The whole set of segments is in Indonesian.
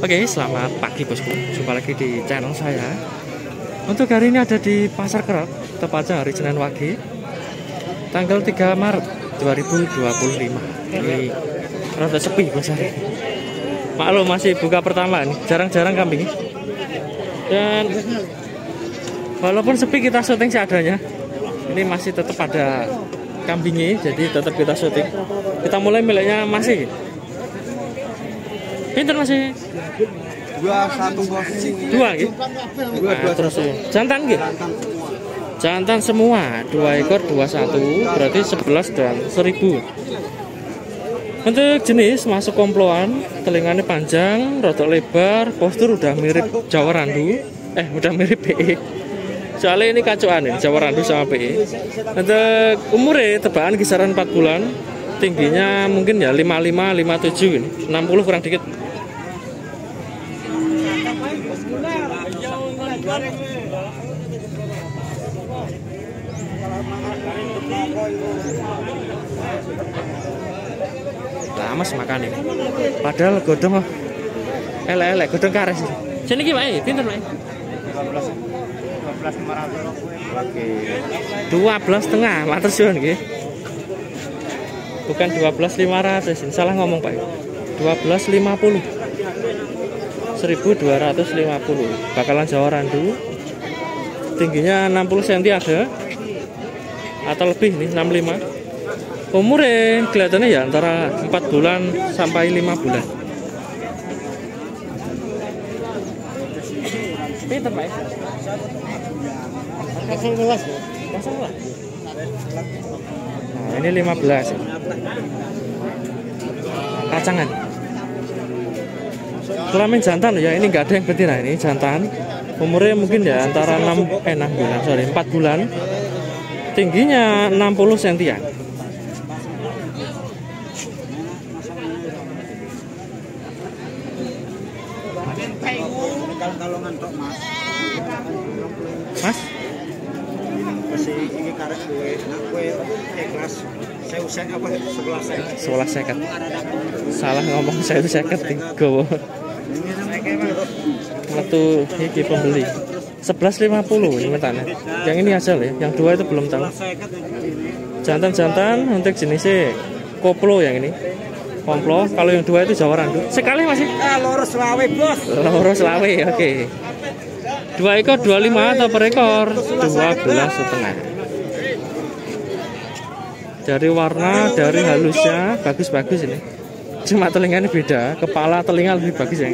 Oke, selamat pagi bosku. Jumpa lagi di channel saya. Untuk hari ini ada di Pasar Kerap, tepatnya hari Senin Wage, tanggal 3 Maret 2025. Ini rada sepi bos hari. Maklum masih buka pertama nih, jarang-jarang kambing. Dan walaupun sepi kita syuting seadanya. Ini masih tetap ada kambingnya, jadi tetap kita syuting. Kita mulai miliknya masih. Pinter masih 21 bos. Dua gitu. Nah, terus jantan gitu. Jantan semua 2 ekor 21 berarti 11 dan 1000. Untuk jenis masuk komploan, telinganya panjang, rodok lebar, postur udah mirip Jawa Randu. Udah mirip PE. Soalnya ini kacuan ya, Jawa Randu sama PE. Untuk umurnya tebakan kisaran 4 bulan. Tingginya mungkin ya 55, 57 ini. 60 kurang dikit. Mas makan ini. Padahal godong elek-elek, godong kares. Sini ki, Pak. Pinten, Pak? 12,500. Matur suwun nggih. Bukan 12.500, salah ngomong Pak. 12.50. 1.250. Bakalan Jawa Randu. Tingginya 60 cm ada. Atau lebih nih, 65. Umurnya kelihatannya ya antara 4 bulan sampai 5 bulan. Pinter Pak. Nah, ini 15. Kacangan. Kelamin jantan ya, ini nggak ada yang betina, ini jantan. Umurnya mungkin ya antara 4 bulan. Tingginya 60 cm. Mas? Ini karet gue, nak gue ikhlas. Saya usah apa 11 seket. Salah ngomong saya 11 tiga. Metu iki pembeli. 11.50 ini metane. Yang ini aja ya, yang dua itu belum tahu. Jantan-jantan untuk jenisnya koplo yang ini. Komplo, kalau yang dua itu Jawa Randu. Sekali masih? Loro selawe bos. Loro selawe, oke. 2 ekor 25 atau per ekor 12,5. Dari warna, dari halusnya bagus-bagus ini. Cuma telinganya beda, kepala telinga lebih bagus ya.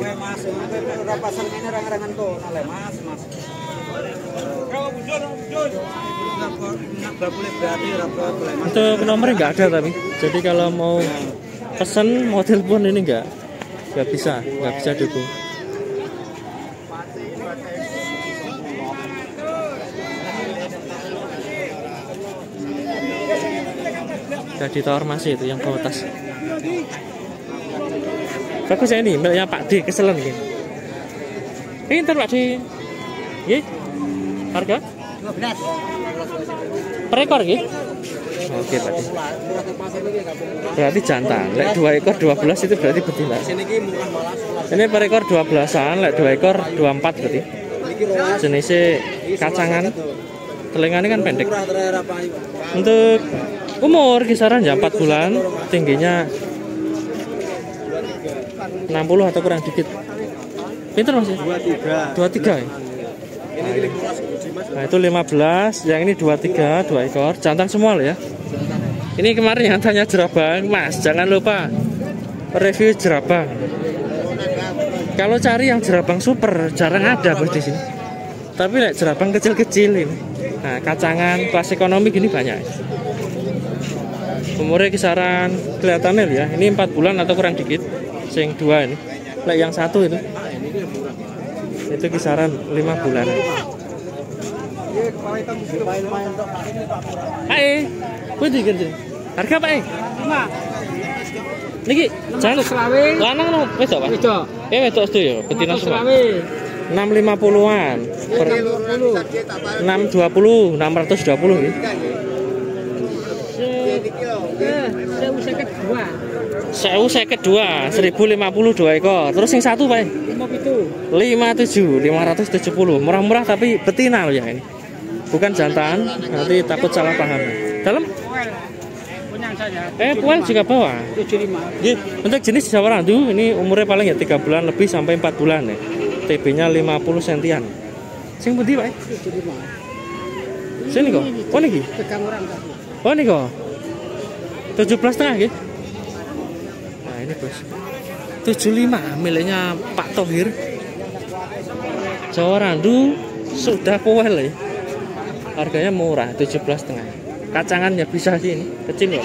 Untuk nomornya nggak ada tapi. Jadi kalau mau pesen mau telepon ini nggak bisa dukung. Jadi tawar masih itu yang bawa tas. Bagus ya ini miliknya Pak D, keselen gitu. Pinter Pak D. Nggih. Harga? 12. Per ekor nggih? Oke Pak D. Berarti jantan. Lek 2 ekor 12 itu berarti betina. Ini per ekor 12-an, lek 2 ekor 24 berarti. Jenisnya kacangan. Telinganya kan pendek. Untuk umur kisaran ya 4 bulan, tingginya 60 atau kurang dikit. Pinter masih? 23 ya? Nah itu 15, yang ini 23, 2 ekor, jantan semua loh ya. Ini kemarin yang tanya jerabang, Mas jangan lupa review jerabang. Kalau cari yang jerabang super jarang ada bos di sini. Tapi lihat jerabang kecil-kecil ini. Nah kacangan kelas ekonomi gini banyak. Umurnya kisaran kelihatannya ya, ini 4 bulan atau kurang dikit. Sing 2 ini. Lek yang 1 itu kisaran 5 bulan. Hai, pundi gitu. Harga Pak? 5. Niki, jangan selawe. Lanang no wedok Pak? Wedok. Wedok setuju, betina semua. 650-an. 620, 620 nggih. 1.052. kedua 1050 2 ekor. Terus yang satu Pak? 57 570. Murah-murah tapi betina loh ya ini. Bukan jantan, nanti takut salah paham. Dalam? Puel juga bawa. 75. Untuk jenis Jawa Randu ini umurnya paling ya 3 bulan lebih sampai 4 bulan ya. TB-nya 50 sentian. Sing pundi Pak? 75. Sini kok. Oh niki. Oh niki kok. 17,5 nggih. Nah, ini Bos. 75 miliknya Pak Thohir. Jawa Randu sudah poel ya. Harganya murah 17,5. Kacangannya bisa sih ini, kecil loh.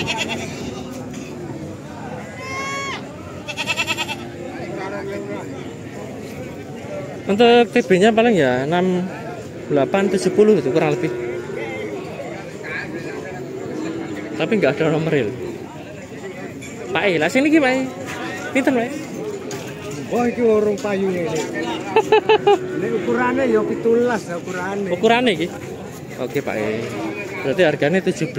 Untuk TB-nya paling ya 6870 itu kurang lebih. Tapi nggak ada nomor real. Pak lah sini gimana? Pinten Pak? Oh iki urung payu ini. Ini ukurannya ya 17 ukurannya. Ukurannya iki. Oke Pak. Berarti harganya 17.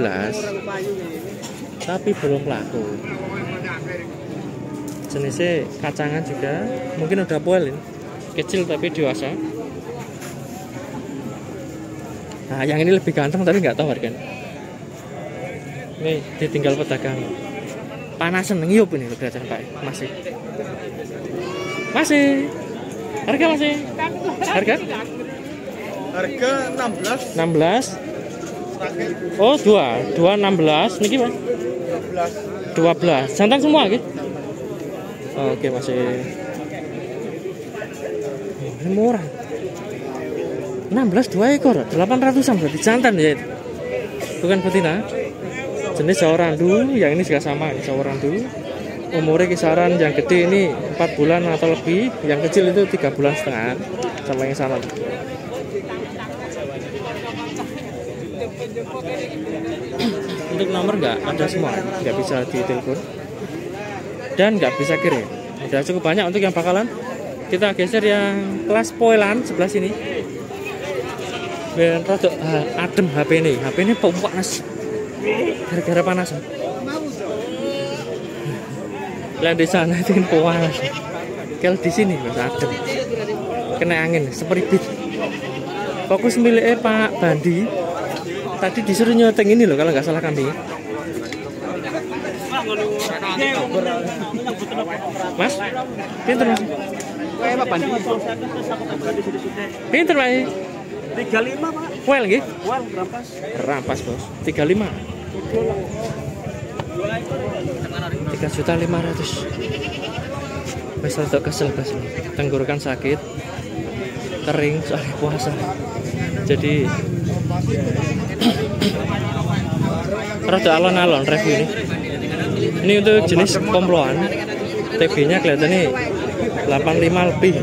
Tapi belum laku. Jenisnya kacangan juga, mungkin udah poel ini. Kecil tapi dewasa. Nah, yang ini lebih ganteng tapi nggak tahu harganya. Ini ditinggal pedagang. Panasan ngiup ini kelihatan Pak. Masih. Harga masih. Harga 16. Oh, 216 niki Pak. 12. Jantan semua gitu. Oke, masih. Ini murah. 16 2 ekor, 800-an berarti jantan ya itu. Bukan betina. Jenis Jawa Randu, yang ini juga sama, ini Jawa Randu. Umurnya kisaran yang gede ini 4 bulan atau lebih, yang kecil itu 3 bulan setengah. Sama yang sana. Untuk nomor nggak ada semua, nggak bisa ditelepon dan nggak bisa kirim. Udah cukup banyak untuk yang bakalan. Kita geser yang kelas poelan sebelah sini. Biar rada adem HP ini panas. Gara-gara panas. Lihat di sana itu kan panas. Kalau di sini mas adem. Kena angin seperibit. Fokus miliknya Pak Bandi. Tadi disuruh nyoteng ini loh kalau nggak salah kambing. Mas, pinter Mas. Pinter Pak. 35 Pak. Well nggih. Well rampas. Rampas Bos. 35. 3.500.000. Wes rada kesel Bos. Tenggorokan sakit. Kering soalnya puasa. Jadi rada alon-alon review ini. Ini untuk jenis komploan. TB-nya kelihatannya 85 lebih.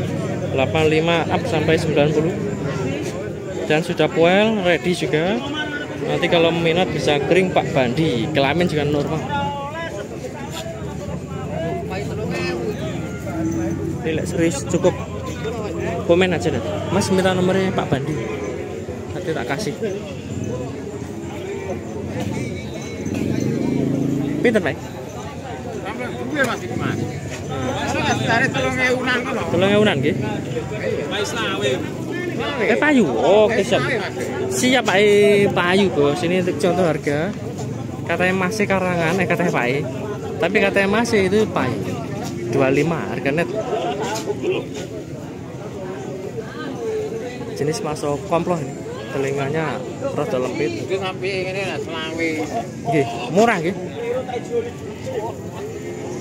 85 up sampai 90. Dan sudah poel, ready juga. Nanti kalau minat bisa kering Pak Bandi. Kelamin juga normal. Ini serius cukup. Komen aja deh. Mas minta nomornya Pak Bandi. Nanti tak kasih. Pinter Pak? Tolong eunan nggih. Payu. Oke, siap Pak. Payu Bos. Ini untuk contoh harga. Katanya masih karangan, katanya Pak. Tapi katanya masih itu payu. 25 harga net. Jenis masuk komploh ini. Telinganya rada lempit. Iki sampai ngene lah selawe. Nggih, murah nggih.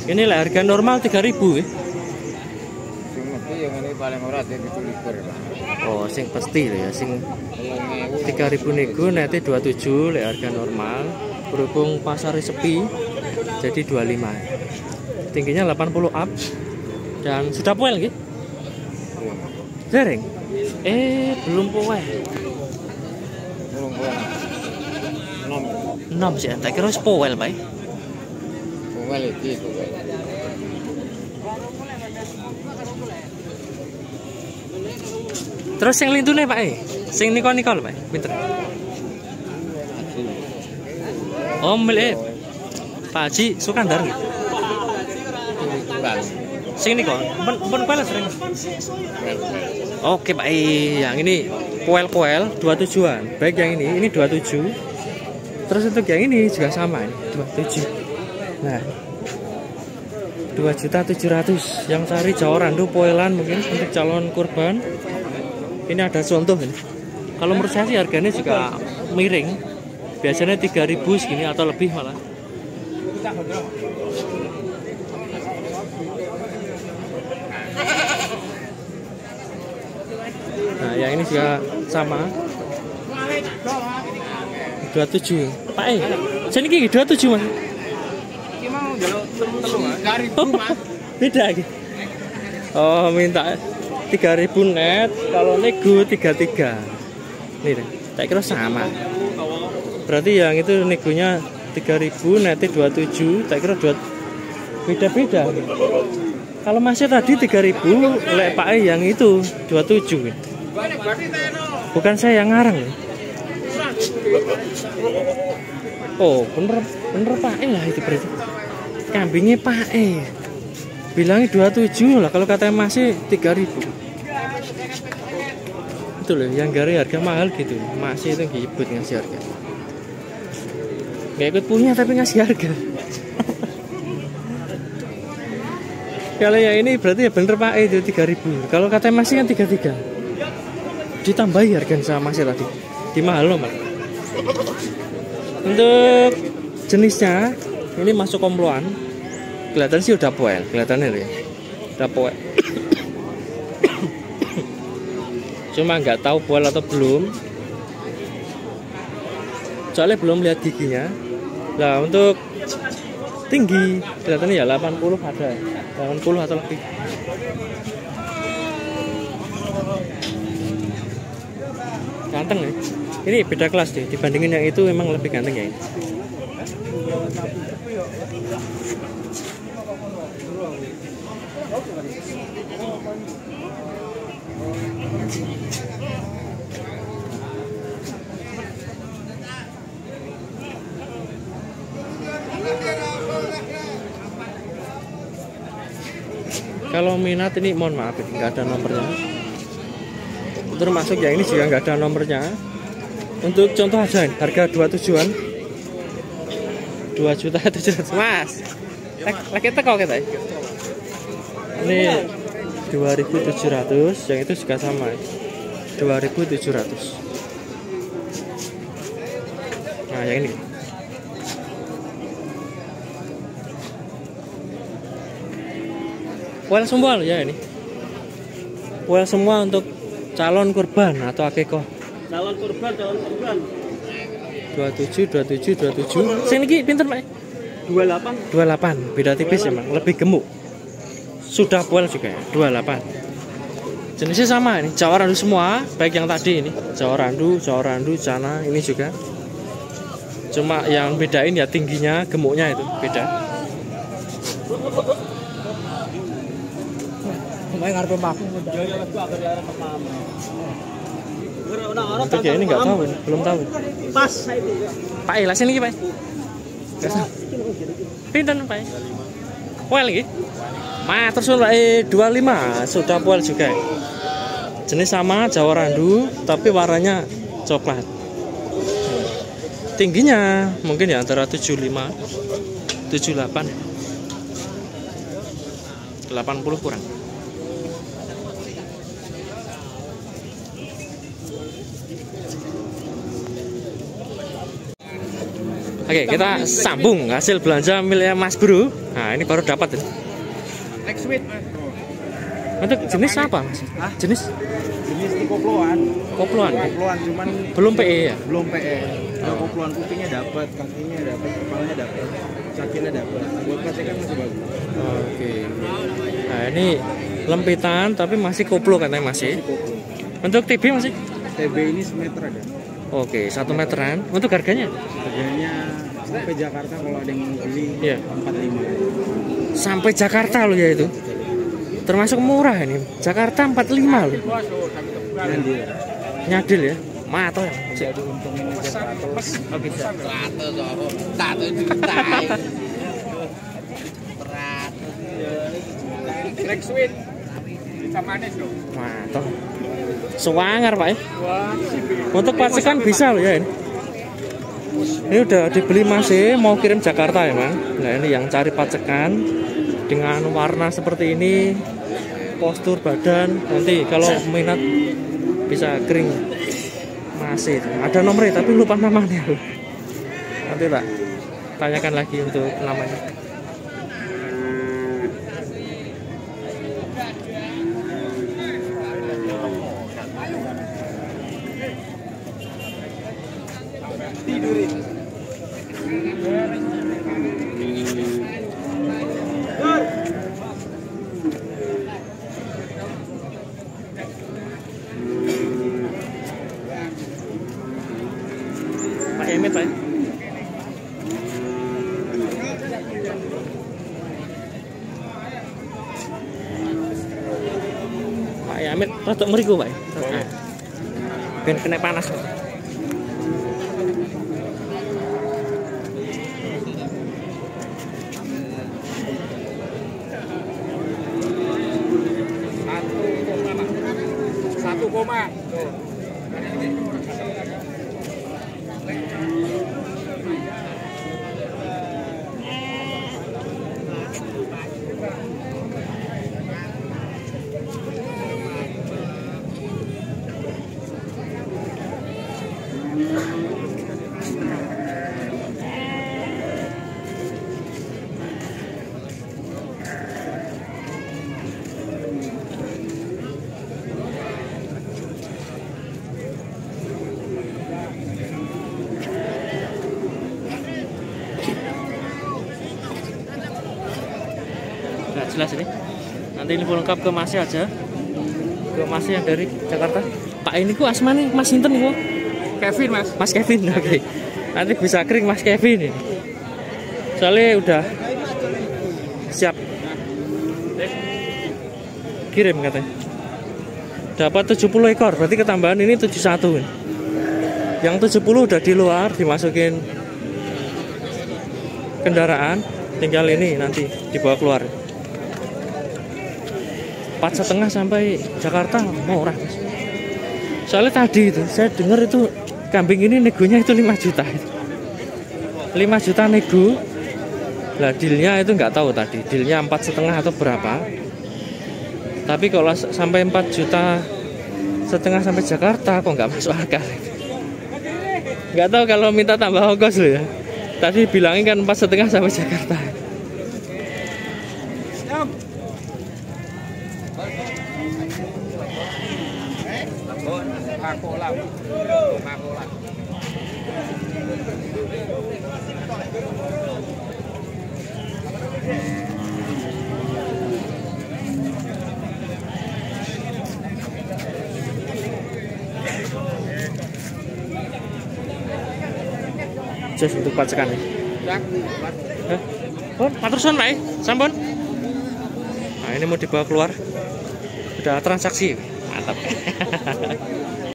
Ini lah harga normal 3.000 nggih. Sing mesti yang ini paling murah 17.000 Pak. Oh, sing pasti ya, sing 3.000 nego nanti 27 lek harga normal. Berhubung pasar sepi jadi 25. Tingginya 80 up dan sudah poel nggih. Dereng. Belum poel. Belum poel. 6 sih, tak kira poel, Pak. Poel iki kok. Terus yang lintune Pak sing niko-niko lho Pak, pinter. Oh, milik Pak Haji Sukandar. Sing ini kok, pun kuel sering. Oke Pak, yang ini kuel 27-an. Baik yang ini 27. Terus untuk yang ini juga sama ini 27. Nah, 2.700.000. Yang cari Jawa Randu poelan mungkin untuk calon kurban. Ini ada contoh ini. Kalau menurut saya sih harganya juga miring. Biasanya 3.000 segini atau lebih malah. Nah, yang ini juga sama. 27. Pak sini iki 27 Mas. Iki mau njaluk telung 3.000 Mas. Beda iki. Oh, minta 3.000 net, kalau nego 33. Nih, tak kira sama. Berarti yang itu negonya 3.000, netnya 27, tak kira beda-beda. Kalau masih tadi 3.000, lek Pak yang itu 27. Bukan saya yang ngarang. Oh, bener Pak lah itu berarti. Kambingnya Pak bilangnya 27 lah, kalau katanya masih 3.000. Itu loh, yang gari harga mahal gitu. Masih itu ngibut ngasih harga. Gak ikut punya tapi ngasih harga. Kalau yang ini berarti ya bener Pak itu 3.000. Kalau katanya masih kan 33. Ditambahi harga sama masih tadi. Di mahal loh Mas. Untuk jenisnya ini masuk komploan. Kelihatan sih udah poel, kelihatannya ya. Udah poel. Cuma nggak tahu poel atau belum. Soalnya belum lihat giginya. Nah, untuk tinggi kelihatannya ya 80 ada. 80 atau lebih. Ganteng ya. Ini beda kelas deh, dibandingin yang itu memang lebih ganteng ya. Kalau minat ini mohon maaf nggak ada nomornya. Termasuk yang ini juga nggak ada nomornya. Untuk contoh aja harga 27-an 2.700.000 Mas. Lagi teko kita. Ini 2.700, yang itu juga sama. 2.700. Nah, yang ini. Well semua loh ya ini. Well semua untuk calon kurban atau akikoh. Calon kurban. 27. Sing iki pinten, Pak? 28. Beda tipis emang, lebih gemuk. Sudah poel juga ya, 28. Jenisnya sama ini, Jawa Randu semua, baik yang tadi ini, Jawa Randu, Jana ini juga. Cuma yang bedain ya tingginya, gemuknya itu beda. Untuk ya ini nggak tahu, belum tahu. Pas itu. Pak lah sini Pak. Pinten Pak? Poel lagi? Matur suwun Pak 25 sudah poel juga. Jenis sama Jawa Randu tapi warnanya coklat. Tingginya mungkin ya antara 75 78 80 kurang. Oke, kita sambung hasil belanja milik Mas Bro. Nah, ini baru dapat ini. X-Sweet. Untuk jenis apa, Mas? Jenis Ini koploan. Koploan Cuman belum PE ya? Belum PE. Koploan kupingnya dapat, kakinya dapat, kepalanya dapat, kakinya dapat. Buat kan masih bagus. Oke. Nah, ini lempitan tapi masih koplo katanya masih. Untuk TB masih? TB ini semeter ada. Oke, 1 meteran. Untuk harganya? Harganya sampai Jakarta kalau ada yang mau beli ya 45. Sampai Jakarta loh ya itu. Termasuk murah ini. Jakarta 45 loh. Nyadil ya. Mato ya. Jadi untungnya 100. Oh bisa. 100 juta. Black sweet. Bisa manis loh. Mantap. Sewangar Pak ya. Wah, Untuk pacikan bisa loh ya ini. Ini udah dibeli masih mau kirim Jakarta ya Mang. Nah ini yang cari pacekan dengan warna seperti ini, postur badan, nanti kalau minat bisa kering masih. Ada nomornya tapi lupa namanya. Nanti tak tanyakan lagi untuk namanya. tidurin. Pak Emit Pak. Pak Emit rada mriku Pak. Nah. Ben kena panas. Satu koma. Nggak jelas ini. Nanti info lengkap ke Masnya aja. Ke Masnya yang dari Jakarta. Pak ini ku asmane Mas Sinten niku? Kevin Mas. Mas Kevin. Oke. Nanti bisa kering Mas Kevin ini. Soalnya udah siap kirim katanya. Dapat 70 ekor, berarti ketambahan ini 71. Yang 70 udah di luar, dimasukin kendaraan, tinggal ini nanti dibawa keluar. 4,5 sampai Jakarta murah. Soalnya tadi itu saya dengar itu kambing ini negonya itu 5 juta. 5 juta nego. Lah dealnya itu nggak tahu tadi. Dealnya 4,5 atau berapa. Tapi kalau sampai 4,5 juta sampai Jakarta kok nggak masuk akal. Nggak tahu kalau minta tambah ongkos loh ya. Tadi bilangin kan 4,5 sampai Jakarta. Makola. Just untuk pacekan nih. Oh, matursun Pak, sampun. Nah, ini mau dibawa keluar. Udah transaksi. Mantap.